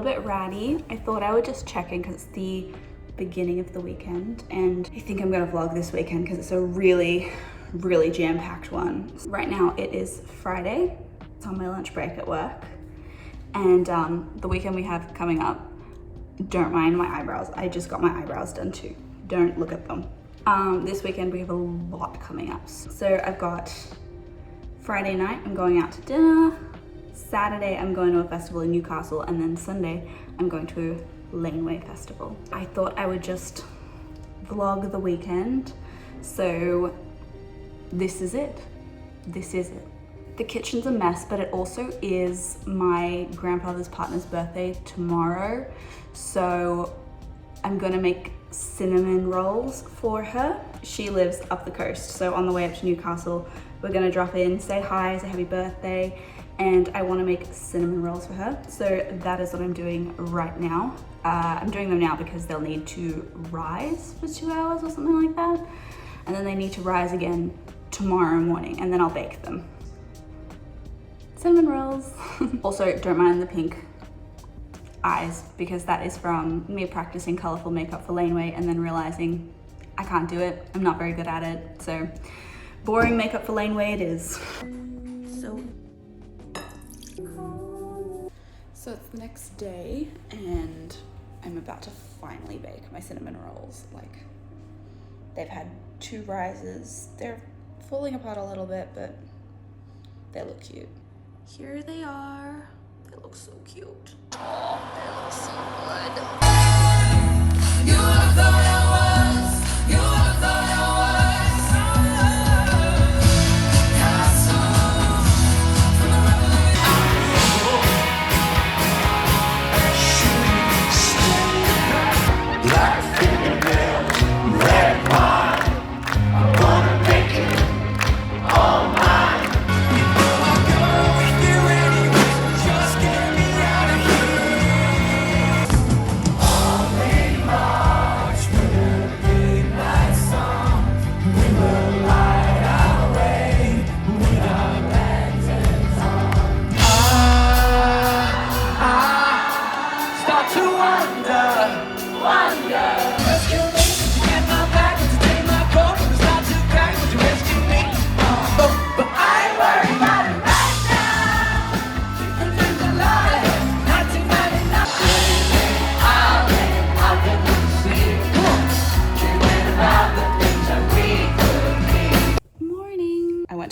bit ratty. I thought I would just check in because it's the beginning of the weekend, and I think I'm gonna vlog this weekend because it's a really jam-packed one. Right now it is Friday. It's on my lunch break at work, and the weekend we have coming up, don't mind my eyebrows. I just got my eyebrows done too. Don't look at them. This weekend we have a lot coming up. So I've got Friday night, I'm going out to dinner. Saturday, I'm going to a festival in Newcastle, and then Sunday, I'm going to Laneway Festival. I thought I would just vlog the weekend, so this is it. This is it. The kitchen's a mess, but it also is my grandfather's partner's birthday tomorrow, so I'm gonna make cinnamon rolls for her. She lives up the coast, so on the way up to Newcastle, we're gonna drop in, say hi, say happy birthday, and I wanna make cinnamon rolls for her. So that is what I'm doing right now. I'm doing them now because they'll need to rise for 2 hours or something like that. And then they need to rise again tomorrow morning, and then I'll bake them. Cinnamon rolls. Also, don't mind the pink eyes because that is from me practicing colorful makeup for Laneway and then realizing I can't do it. I'm not very good at it. So boring makeup for Laneway it is. So it's the next day and I'm about to finally bake my cinnamon rolls. Like, they've had 2 rises. They're falling apart a little bit, but they look cute. Here they are. They look so cute. Oh, they look so good. You would've thought I was. You would've thought I was. Black fingernails, red wine. I'm gonna make it all mine.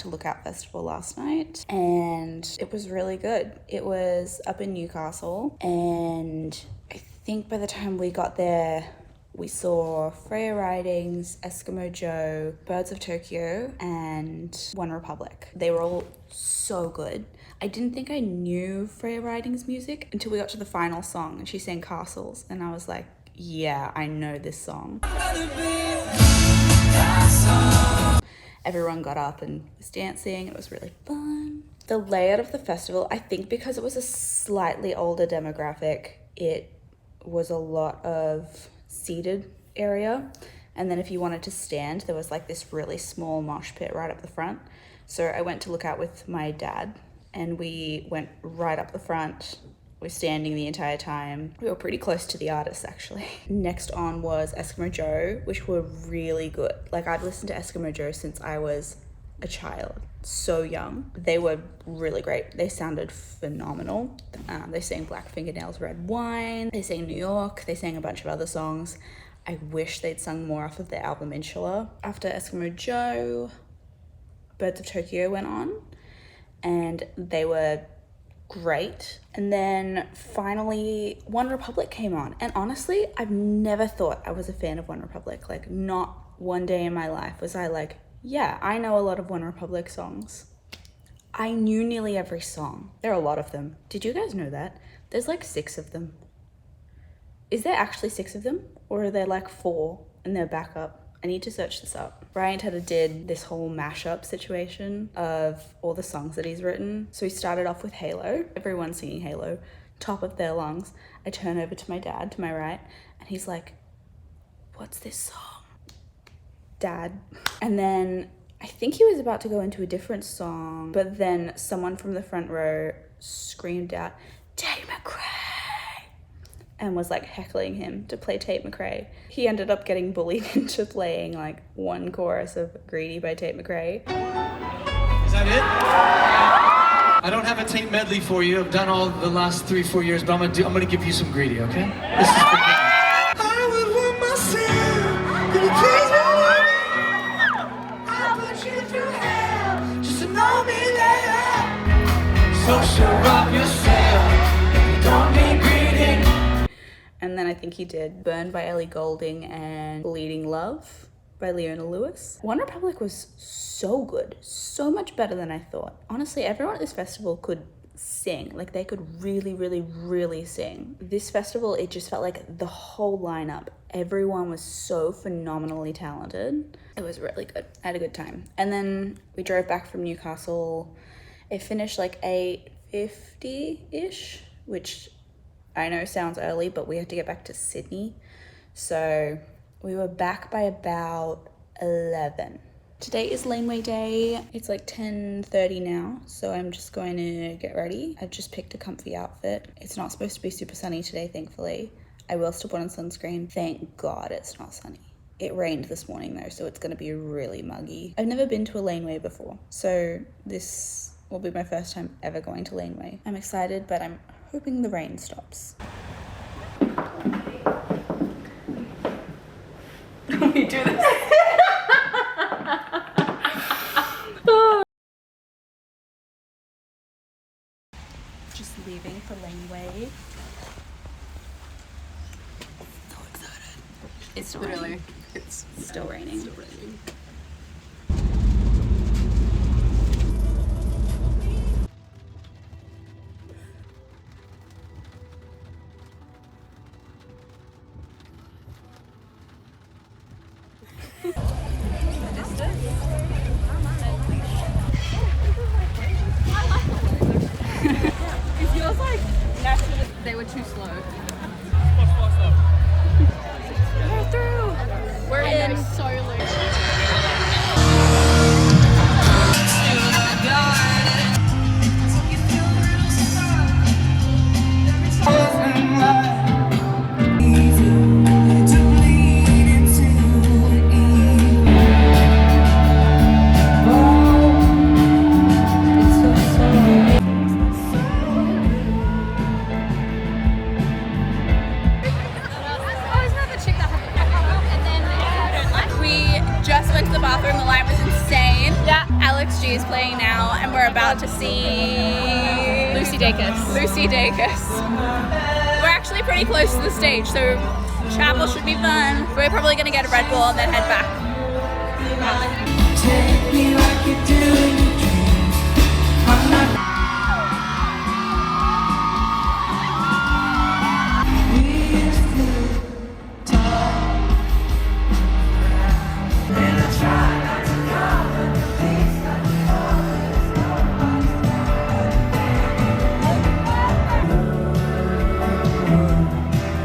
Lookout Festival last night and it was really good. It was up in Newcastle, and I think by the time we got there we saw Freya Ridings, Eskimo Joe, Birds of Tokyo, and One Republic. They were all so good. I didn't think I knew Freya Ridings' music until we got to the final song and she sang Castles, and I was like, yeah, I know this song. Everyone got up and was dancing. It was really fun. The layout of the festival, I think because it was a slightly older demographic, it was a lot of seated area. And then if you wanted to stand, there was like this really small mosh pit right up the front. So I went to Lookout with my dad and we went right up the front. We were standing the entire time. We were pretty close to the artists actually. Next on was Eskimo Joe, which were really good. Like, I've listened to Eskimo Joe since I was a child, so young. They were really great. They sounded phenomenal. They sang Black Fingernails, Red Wine. They sang New York. They sang a bunch of other songs. I wish they'd sung more off of their album Inshallah. After Eskimo Joe, Birds of Tokyo went on and they were great. And then finally One Republic came on, and honestly I've never thought I was a fan of One Republic. Like, not one day in my life was I like, yeah, I know a lot of One Republic songs. I knew nearly every song. There are a lot of them. Did you guys know that? There's like 6 of them. Is there actually 6 of them, or are there like 4 and they're back up? I need to search this up. Brian Tedder did this whole mashup situation of all the songs that he's written. So he started off with Halo, everyone singing Halo, top of their lungs. I turn over to my dad, to my right, and he's like, what's this song? Dad. And then I think he was about to go into a different song, but then someone from the front row screamed out, Dave McRae. and was like heckling him to play Tate McRae. He ended up getting bullied into playing like one chorus of Greedy by Tate McRae. Is that it? I don't have a Tate medley for you. I've done all the last 3-4 years, but I'm gonna give you some Greedy, okay? This is for me. I would want myself, but it takes me away. I put you through hell just to know me later. So sure of yourself, if you don't be greedy. And then I think he did Burned by Ellie Goulding and Bleeding Love by Leona Lewis. One Republic was so good, so much better than I thought. Honestly, everyone at this festival could sing. Like, they could really, really, really sing. This festival, it just felt like the whole lineup, everyone was so phenomenally talented. It was really good. I had a good time. And then we drove back from Newcastle. It finished like 8:50-ish, which I know sounds early, but we had to get back to Sydney. So we were back by about 11. Today is Laneway Day. It's like 10:30 now, so I'm just going to get ready. I've just picked a comfy outfit. It's not supposed to be super sunny today, thankfully. I will still put on sunscreen. Thank God it's not sunny. It rained this morning though, so it's gonna be really muggy. I've never been to a laneway before, so this will be my first time ever going to laneway. I'm excited, but I'm hoping the rain stops. We do this. Just leaving for laneway. So excited. It's still raining. It's still raining. Still raining. It feels like naturally they were too slow. We're through. We're in so late. Is playing now, and we're about to see Lucy Dacus. We're actually pretty close to the stage, so chapel should be fun. We're probably gonna get a Red Bull and then head back. Take me like you do in your dreams. I'm not. We used to talk, and I try not to come with the things that we always know.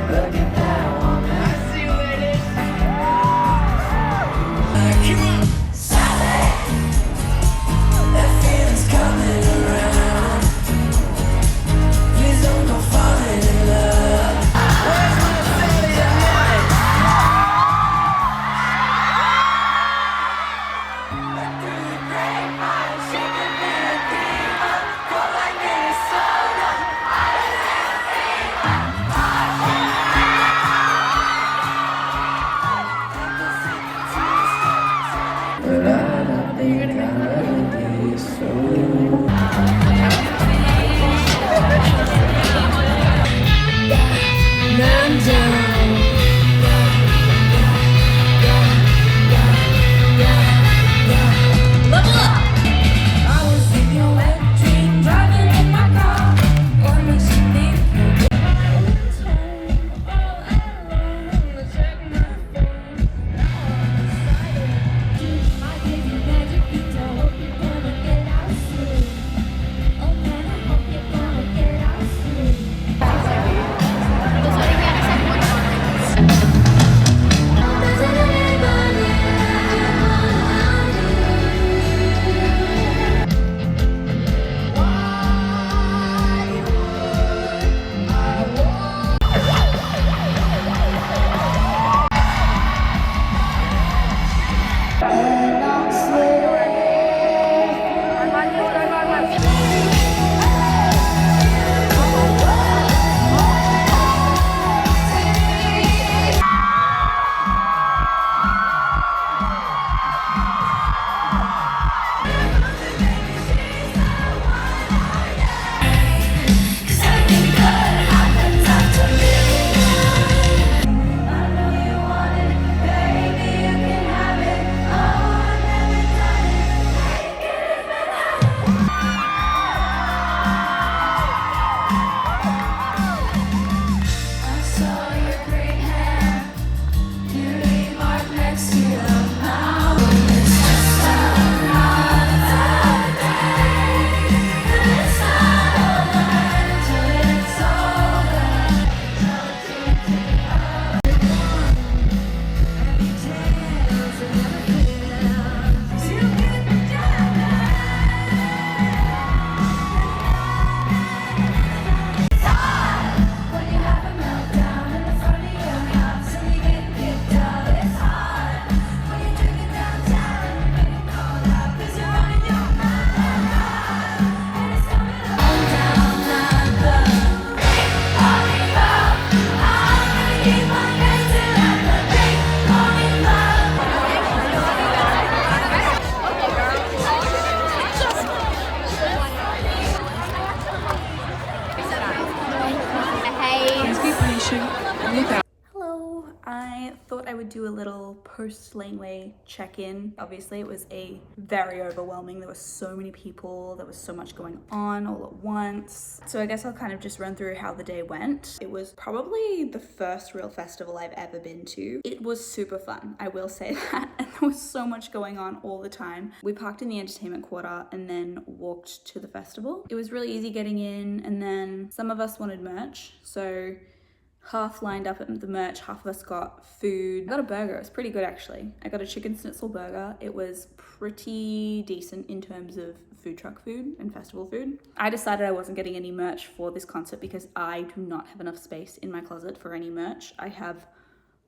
Look at that woman. I see what it is. Come on. That feeling's coming around. watching Lookout. Hello, I thought I would do a little post-Laneway check-in. Obviously, it was a very overwhelming. There were so many people, there was so much going on all at once. So I guess I'll kind of just run through how the day went. It was probably the first real festival I've ever been to. It was super fun, I will say that. And there was so much going on all the time. We parked in the entertainment quarter and then walked to the festival. It was really easy getting in, and then some of us wanted merch, so half lined up at the merch, half of us got food. I got a burger, it was pretty good actually. I got a chicken schnitzel burger. It was pretty decent in terms of food truck food and festival food. I decided I wasn't getting any merch for this concert because I do not have enough space in my closet for any merch. I have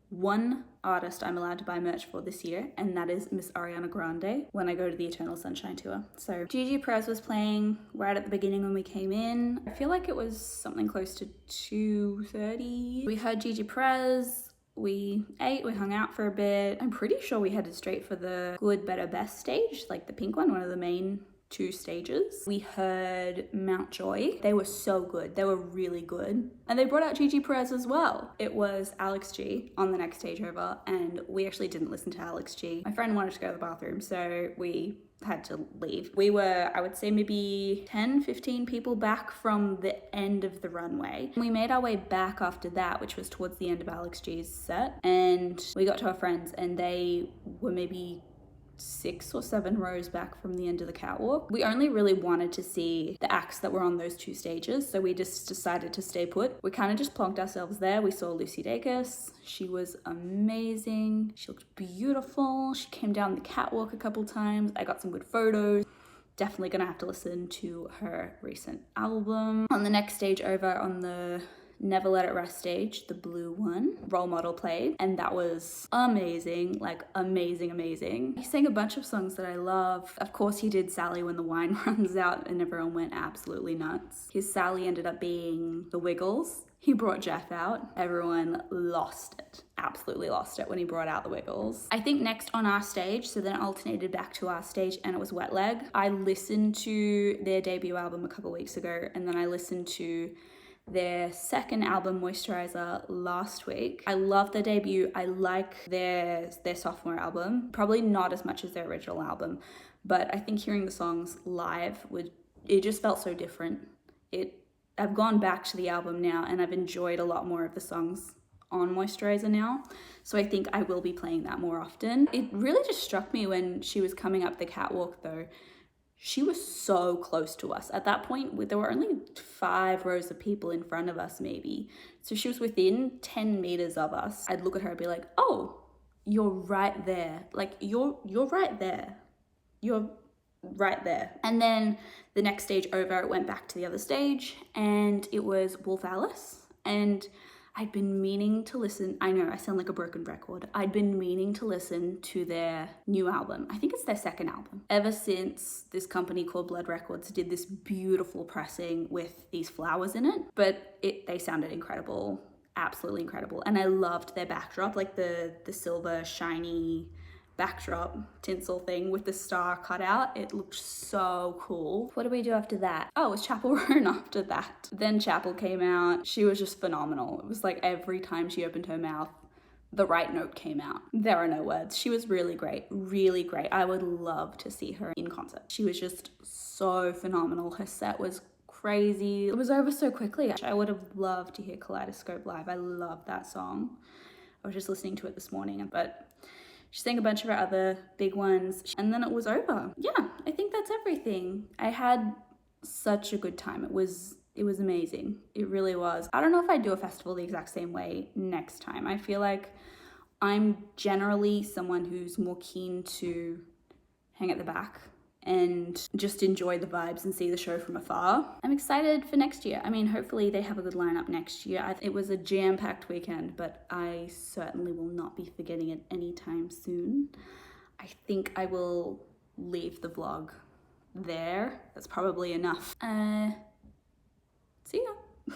one artist I'm allowed to buy merch for this year, and that is Miss Ariana Grande when I go to the Eternal Sunshine tour. So Gigi Perez was playing right at the beginning when we came in. I feel like it was something close to 2:30. We heard Gigi Perez, we ate, we hung out for a bit. I'm pretty sure we headed straight for the Good, Better, Best stage, like the pink one of the main two stages. We heard Mountjoy. They were so good. They were really good. And they brought out Gigi Perez as well. It was Alex G on the next stage over, and we actually didn't listen to Alex G. My friend wanted to go to the bathroom, so we had to leave. We were, I would say, maybe 10, 15 people back from the end of the runway. We made our way back after that, which was towards the end of Alex G's set, and we got to our friends, and they were maybe 6 or 7 rows back from the end of the catwalk. We only really wanted to see the acts that were on those two stages, so we just decided to stay put. We kind of just plonked ourselves there. We saw Lucy Dacus. She was amazing. She looked beautiful. She came down the catwalk a couple times. I got some good photos. Definitely gonna have to listen to her recent album. On the next stage over, on the Never Let It Rest stage, the blue one, Role Model played, and that was amazing, like amazing, amazing. He sang a bunch of songs that I love. Of course, he did Sally When the Wine Runs Out, and everyone went absolutely nuts. His Sally ended up being The Wiggles. He brought Jeff out. Everyone lost it, absolutely lost it when he brought out The Wiggles. I think next on our stage, so then it alternated back to our stage, and it was Wet Leg. I listened to their debut album a couple weeks ago, and then I listened to their second album, Moisturizer, last week. I love their debut. I like their sophomore album, probably not as much as their original album, but I think hearing the songs live it just felt so different. I've gone back to the album now, and I've enjoyed a lot more of the songs on Moisturizer now, so I think I will be playing that more often. It really just struck me when she was coming up the catwalk though. She was so close to us. At that point, there were only 5 rows of people in front of us maybe. So she was within 10 meters of us. I'd look at her and be like, oh, you're right there. Like, you're right there. You're right there. And then the next stage over, it went back to the other stage, and it was Wolf Alice. And I'd been meaning to listen. I know I sound like a broken record. I'd been meaning to listen to their new album. I think it's their second album. Ever since this company called Blood Records did this beautiful pressing with these flowers in it, but they sounded incredible, absolutely incredible. And I loved their backdrop, like the silver shiny backdrop tinsel thing with the star cut out. It looked so cool. What did we do after that? Oh, it was Chapel Roan after that. Then Chapel came out. She was just phenomenal. It was like every time she opened her mouth, the right note came out. There are no words. She was really great, really great. I would love to see her in concert. She was just so phenomenal. Her set was crazy. It was over so quickly. I would have loved to hear Kaleidoscope live. I love that song. I was just listening to it this morning, but she sang a bunch of her other big ones, and then it was over. Yeah, I think that's everything. I had such a good time. It was amazing. It really was. I don't know if I'd do a festival the exact same way next time. I feel like I'm generally someone who's more keen to hang at the back and just enjoy the vibes and see the show from afar. I'm excited for next year. I mean, hopefully they have a good lineup next year. It was a jam-packed weekend, but I certainly will not be forgetting it anytime soon. I think I will leave the vlog there. That's probably enough. See ya.